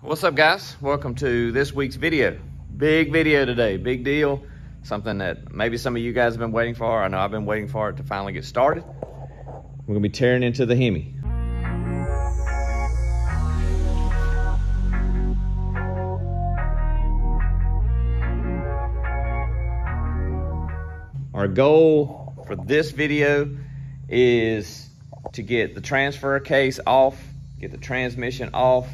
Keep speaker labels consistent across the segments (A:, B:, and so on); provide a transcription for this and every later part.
A: What's up, guys? Welcome to this week's video. Big video today, big deal. Something that maybe some of you guys have been waiting for. I know I've been waiting for it to finally get started. We're gonna be tearing into the Hemi. Our goal for this video is to get the transfer case off, get the transmission off,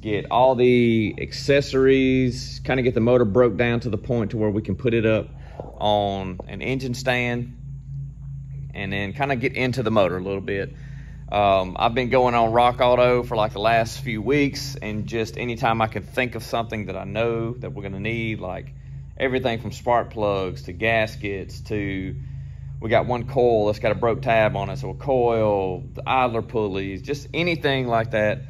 A: get all the accessories, kind of get the motor broke down to the point to where we can put it up on an engine stand, and then kind of get into the motor a little bit. I've been going on Rock Auto for like the last few weeks, and just anytime I can think of something that I know that we're gonna need, like everything from spark plugs to gaskets to, we got one coil that's got a broke tab on it, so a coil, the idler pulleys, just anything like that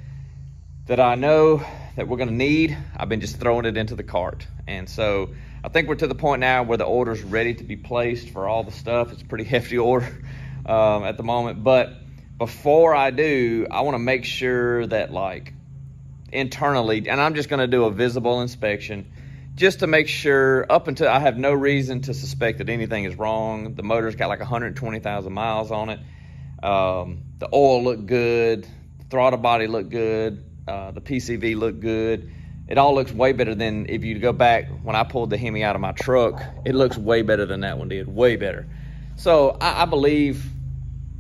A: that I know that we're gonna need, I've been just throwing it into the cart. And so I think we're to the point now where the order's ready to be placed for all the stuff. It's a pretty hefty order at the moment. But before I do, I wanna make sure that, like, internally, and I'm just gonna do a visible inspection just to make sure, up until I have no reason to suspect that anything is wrong. The motor's got like 120,000 miles on it. The oil looked good, the throttle body looked good, the PCV looked good. It all looks way better than, if you go back when I pulled the Hemi out of my truck, it looks way better than that one did, way better. So I believe,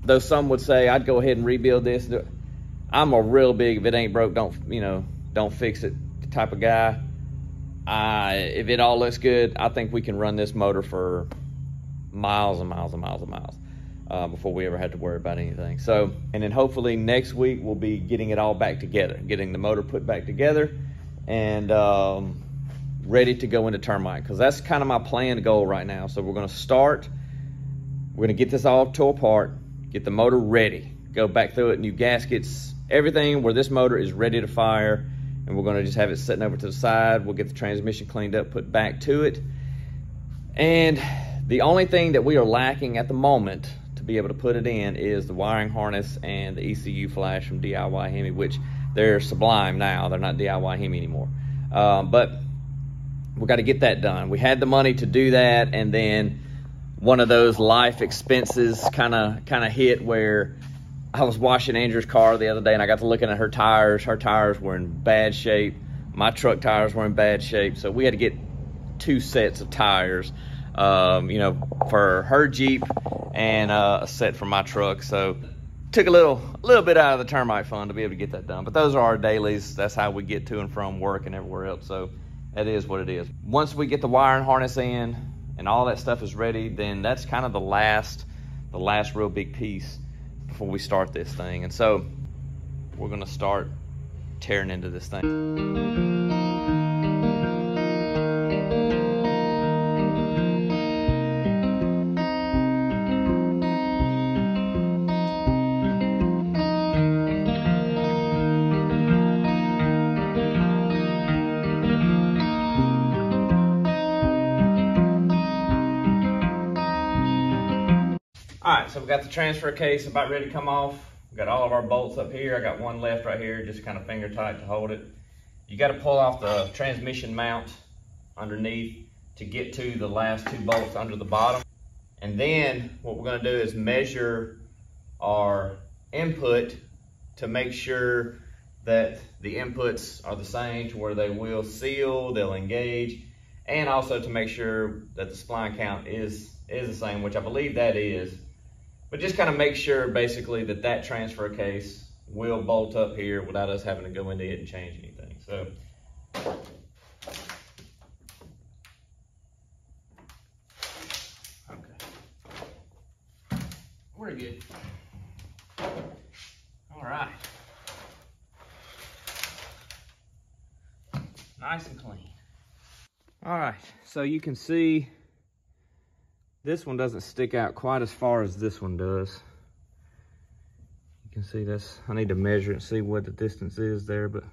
A: though some would say I'd go ahead and rebuild this, I'm a real big, if it ain't broke, don't fix it type of guy. If it all looks good, I think we can run this motor for miles and miles and miles and miles before we ever have to worry about anything. So, and then hopefully next week we'll be getting it all back together, getting the motor put back together and ready to go into termite, because that's kind of my planned goal right now. So we're gonna get this all tore apart, get the motor ready, go back through it, new gaskets, everything where this motor is ready to fire. And we're gonna just have it sitting over to the side. We'll get the transmission cleaned up, put back to it. And the only thing that we are lacking at the moment to be able to put it in is the wiring harness and the ECU flash from DIY Hemi, which they're Sublime now. They're not DIY Hemi anymore. But we got to get that done. We had the money to do that, and then one of those life expenses kind of hit, where I was washing Andrew's car the other day and I got to looking at her tires. Her tires were in bad shape. My truck tires were in bad shape. So we had to get 2 sets of tires, for her Jeep and a set for my truck. So took a little bit out of the termite fund to be able to get that done. But those are our dailies. That's how we get to and from work and everywhere else. So that is what it is. Once we get the wiring harness in and all that stuff is ready, then that's kind of the last real big piece before we start this thing. And so we're gonna start tearing into this thing. All right, so we got the transfer case about ready to come off. We got all of our bolts up here. I got one left right here, just kind of finger tight to hold it. You got to pull off the transmission mount underneath to get to the last 2 bolts under the bottom. And then what we're gonna do is measure our input to make sure that the inputs are the same to where they will seal, they'll engage, and also to make sure that the spline count is the same, which I believe that is. But just kind of make sure basically that transfer case will bolt up here without us having to go into it and change anything. So okay, we're good. All right, nice and clean. All right, so you can see this one doesn't stick out quite as far as this one does. You can see this. I need to measure it and see what the distance is there, but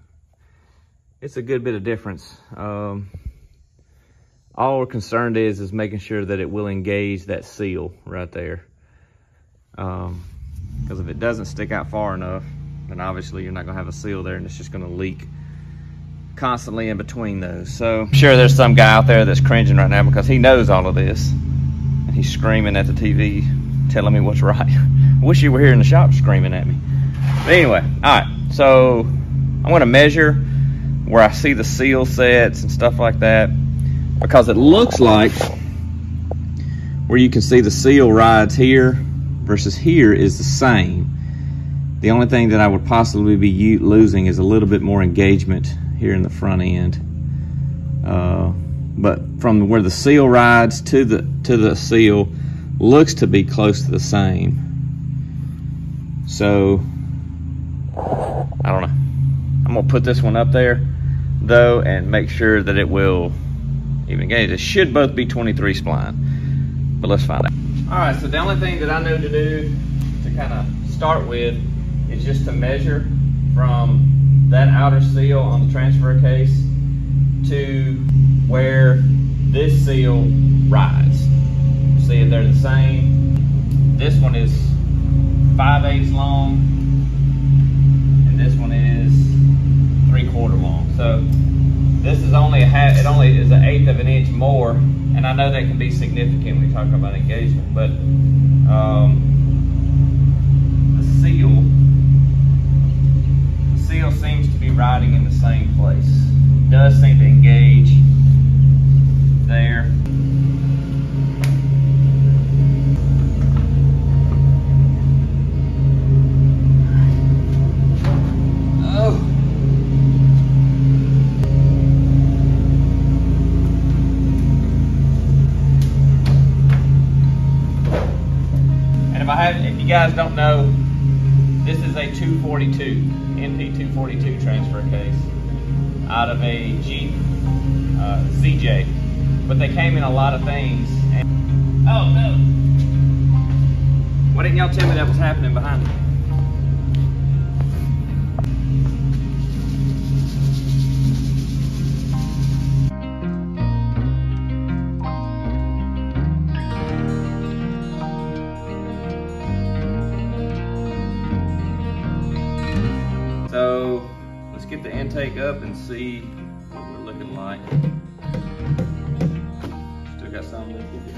A: it's a good bit of difference. All we're concerned is making sure that it will engage that seal right there. Because if it doesn't stick out far enough, then obviously you're not gonna have a seal there and it's just gonna leak constantly in between those. So I'm sure there's some guy out there that's cringing right now because he knows all of this. And he's screaming at the TV, telling me what's right. I wish you were here in the shop screaming at me. But anyway, all right, so I'm gonna measure where I see the seal sets and stuff like that, because it looks like where you can see the seal rides here versus here is the same. The only thing that I would possibly be losing is a little bit more engagement here in the front end. But from where the seal rides to the seal looks to be close to the same. So, I don't know. I'm gonna put this one up there though and make sure that it will even engage. It should both be 23 spline, but let's find out. All right, so the only thing that I know to do to kind of start with is just to measure from that outer seal on the transfer case to where this seal rides. See if they're the same. This one is 5/8 long, and this one is 3/4 long. So this is only it only is 1/8 of an inch more, and I know that can be significant when we talk about engagement, but the seal seems to be riding in the same place. It does seem to engage there. Oh. And if you guys don't know, this is a 242, NP 242 transfer case out of a Jeep ZJ, but they came in a lot of things. And, oh no! Why didn't y'all tell me that was happening behind me? So let's get the intake up and see what we're looking like. Still got some left in here.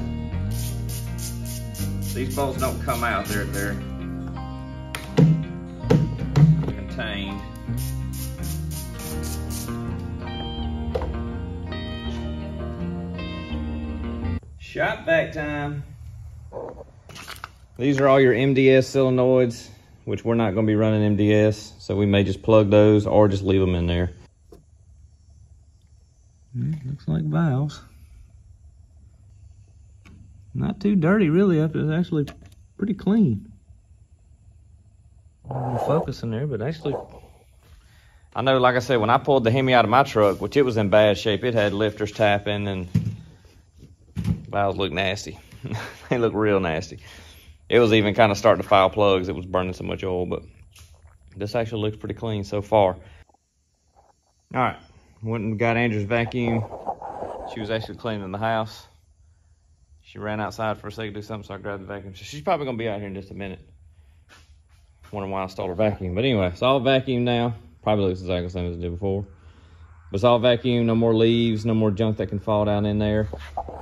A: These bolts don't come out, they're contained. Shop vac time. These are all your MDS solenoids, which we're not going to be running MDS, so we may just plug those or just leave them in there. Looks like valves. Not too dirty, really. It's actually pretty clean. I'm focusing there, but actually, I know, like I said, when I pulled the Hemi out of my truck, which it was in bad shape, it had lifters tapping and valves look nasty. They look real nasty. It was even kind of starting to foul plugs. It was burning so much oil, but this actually looks pretty clean so far. All right, went and got Andrew's vacuum. She was actually cleaning the house. She ran outside for a second to do something, so I grabbed the vacuum. So she's probably gonna be out here in just a minute. Wondering why I stole her vacuum. But anyway, it's all vacuum now. Probably looks exactly the same as it did before. But it's all vacuum, no more leaves, no more junk that can fall down in there.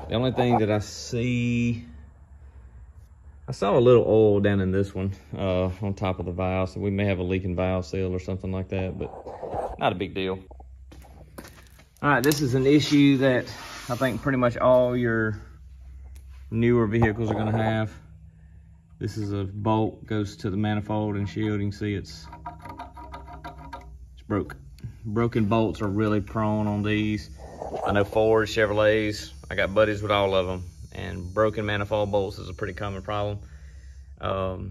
A: The only thing that I see, I saw a little oil down in this one on top of the valve, so we may have a leaking valve seal or something like that, but not a big deal. All right, this is an issue that I think pretty much all your newer vehicles are gonna have. This is a bolt, goes to the manifold and shield. You can see it's broke. Broken bolts are really prone on these. I know Fords, Chevrolets, I got buddies with all of them, and broken manifold bolts is a pretty common problem.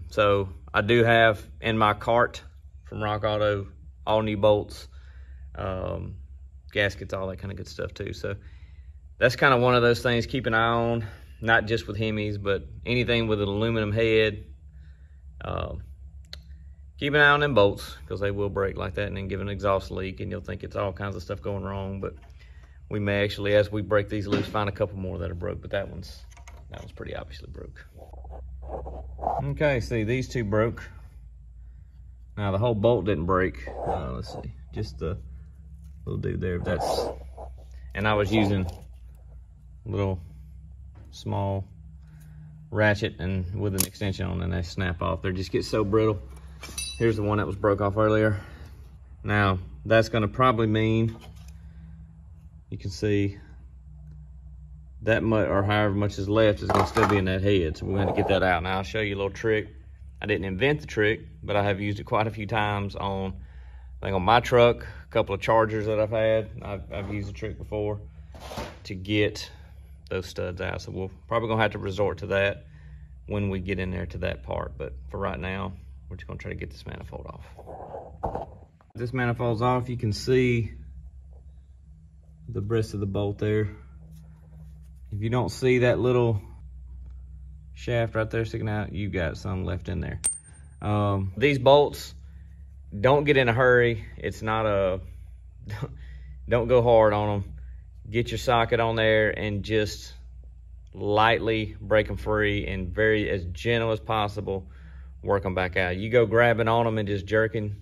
A: So I do have in my cart from Rock Auto all new bolts, gaskets, all that kind of good stuff too. So that's kind of one of those things, keep an eye on, not just with Hemis, but anything with an aluminum head. Keep an eye on them bolts, because they will break like that and then give an exhaust leak, and you'll think it's all kinds of stuff going wrong, but we may actually, as we break these loose, find a couple more that are broke, but that one's pretty obviously broke. Okay, see, these two broke. Now the whole bolt didn't break. Let's see, just the little dude there. And I was using a little small ratchet and with an extension on, and they snap off. They just get so brittle. Here's the one that was broke off earlier. Now, that's gonna probably mean, you can see that much, or however much is left, is gonna still be in that head. So we're gonna get that out. Now I'll show you a little trick. I didn't invent the trick, but I have used it quite a few times on, I think on my truck, a couple of Chargers that I've had. I've used the trick before to get those studs out. So we're probably gonna have to resort to that when we get in there to that part. But for right now, we're just gonna try to get this manifold off. This manifold's off, you can see the breast of the bolt there. If you don't see that little shaft right there sticking out, you got some left in there. These bolts, don't get in a hurry. It's not a, don't go hard on them. Get your socket on there and just lightly break them free, and as gentle as possible, work them back out. You go grabbing on them and just jerking,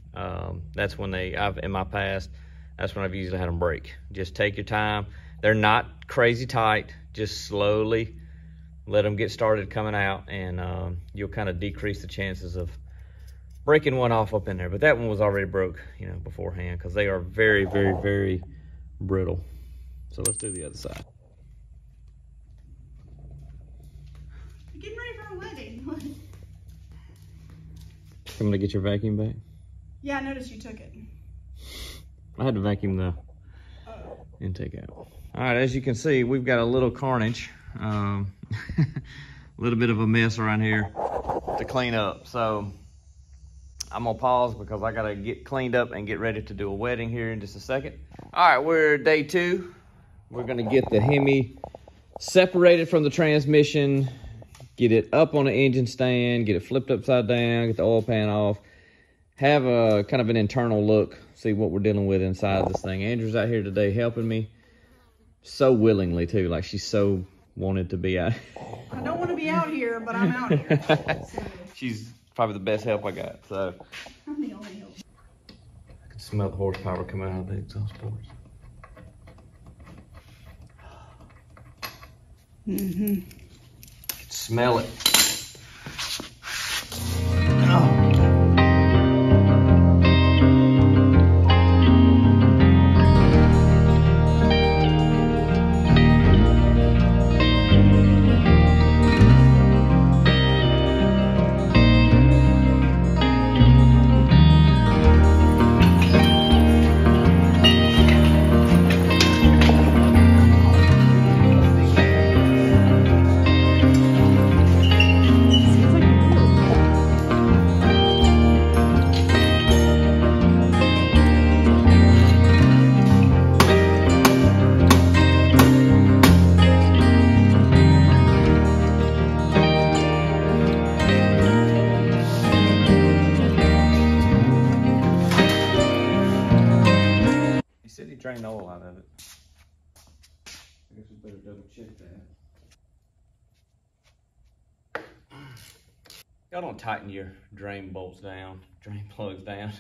A: that's when in my past, that's when I've usually had them break. Just take your time. They're not crazy tight. Just slowly let them get started coming out, and you'll kind of decrease the chances of breaking one off up in there. But that one was already broke, you know, beforehand, because they are very, very, very brittle. So let's do the other side.
B: You're getting ready for a wedding.
A: Coming to get your vacuum back?
B: Yeah, I noticed you took it.
A: I had to vacuum the intake out. All right, as you can see, we've got a little carnage. A little bit of a mess around here to clean up. So I'm gonna pause because I gotta get cleaned up and get ready to do a wedding here in just a second. All right, we're day 2. We're gonna get the Hemi separated from the transmission, get it up on the engine stand, get it flipped upside down, get the oil pan off, have a kind of an internal look, see what we're dealing with inside this thing. Andrew's out here today helping me, so willingly too, like she's so wanted to be out.
B: I don't want to be out here, but I'm out here. So.
A: She's probably the best help I got, so.
B: I'm the only help.
A: I can smell the horsepower coming out of the exhaust ports.
B: Mm-hmm.
A: I can smell it. Drain the oil out of it. I guess we better double check that. Y'all don't tighten your drain bolts down, drain plugs down.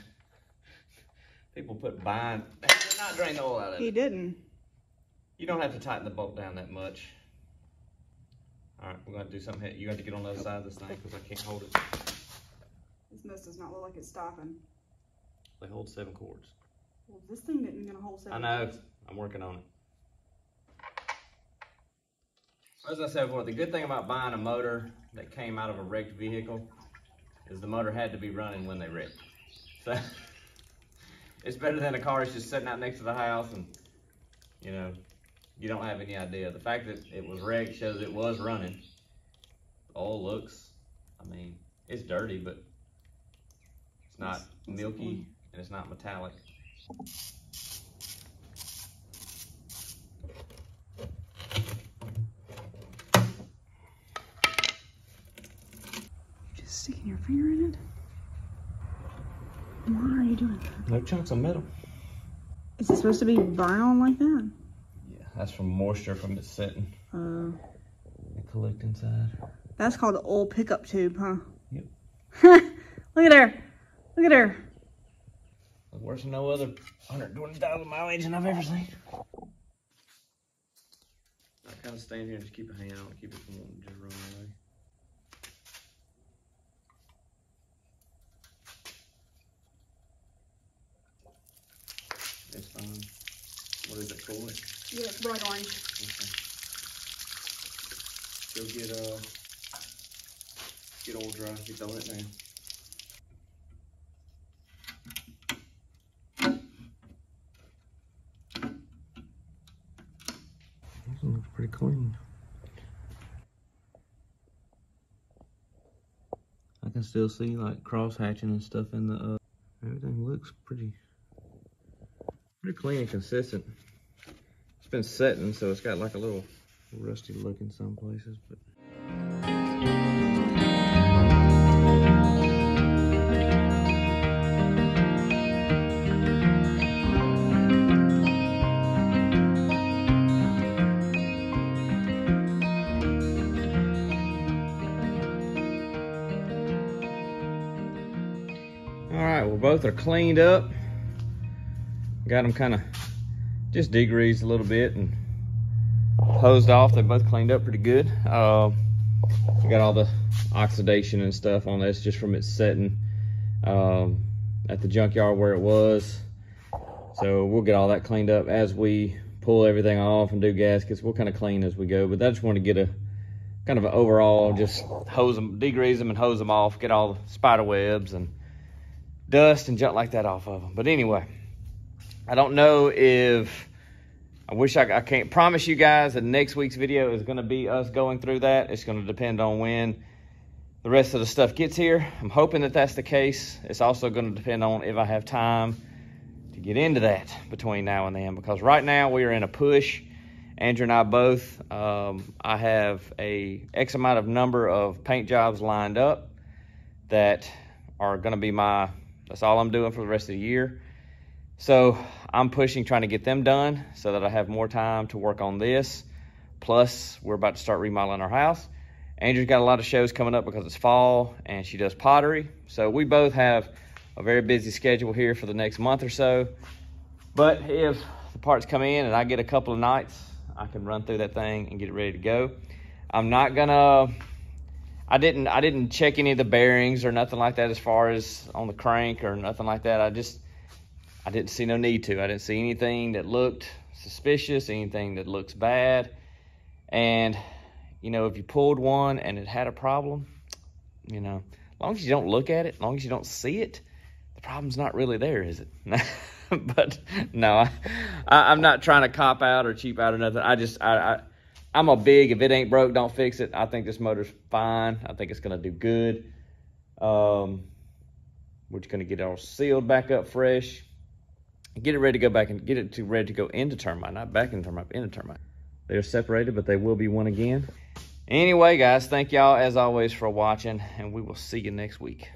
A: People put bind, they did not drain the oil out of it.
B: He didn't.
A: You don't have to tighten the bolt down that much. All right, we're gonna do something. You have to get on the other side of this thing because I can't hold it.
B: This mess does not look like it's stopping.
A: They hold 7 cords.
B: Well, this thing isn't gonna hold 7
A: I know,
B: cords.
A: I'm working on it. As I said before, the good thing about buying a motor that came out of a wrecked vehicle is the motor had to be running when they wrecked. So it's better than a car that's just sitting out next to the house and, you know, you don't have any idea. The fact that it was wrecked shows it was running. The oil looks, I mean, it's dirty, but it's not milky and it's not metallic.
B: Just sticking your finger in it? Why are you doing that?
A: No chunks of metal.
B: Is it supposed to be brown like that?
A: Yeah, that's from moisture from it sitting. It collect inside.
B: That's called the oil pickup tube, huh?
A: Yep.
B: Look at her. Look at her.
A: Look worse than no other 120,000 mile engine I've ever seen. I kind of stand here and just keep a hand on it, keep it from wanting to just run away. It's fine. What is it for?
B: Yeah, bright orange.
A: Okay. Go get oil dry, get all that down. This one looks pretty clean. I can still see like cross hatching and stuff in the everything looks pretty clean and consistent. It's been setting, so it's got like a little rusty look in some places, but all right, well, both are cleaned up. Got them kind of just degreased a little bit and hosed off. They both cleaned up pretty good. Got all the oxidation and stuff on this just from its setting at the junkyard where it was. So we'll get all that cleaned up as we pull everything off and do gaskets. We'll kind of clean as we go, but I just want to get a kind of an overall, just hose them, degrease them and hose them off, get all the spider webs and dust and junk like that off of them. But anyway, I don't know if, I can't promise you guys that next week's video is going to be us going through that. It's going to depend on when the rest of the stuff gets here. I'm hoping that that's the case. It's also going to depend on if I have time to get into that between now and then, because right now we are in a push. Andrew and I both, I have a X amount of number of paint jobs lined up that are going to be that's all I'm doing for the rest of the year. So I'm pushing, trying to get them done so that I have more time to work on this. Plus, we're about to start remodeling our house. Andrew's got a lot of shows coming up because it's fall and she does pottery. So we both have a very busy schedule here for the next month or so. But if the parts come in and I get a couple of nights, I can run through that thing and get it ready to go. I'm not gonna, I didn't check any of the bearings or nothing like that as far as on the crank or nothing like that. I didn't see no need to. I didn't see anything that looked suspicious, anything that looks bad. And, you know, if you pulled one and it had a problem, you know, as long as you don't look at it, as long as you don't see it, the problem's not really there, is it? But no, I'm not trying to cop out or cheap out or nothing. I'm a big, if it ain't broke, don't fix it. I think this motor's fine. I think it's gonna do good. We're just gonna get it all sealed back up fresh. Get it ready to go back and get it ready to go into termite, not back into termite, into termite. They're separated, but they will be one again. Anyway, guys, thank y'all as always for watching, and we will see you next week.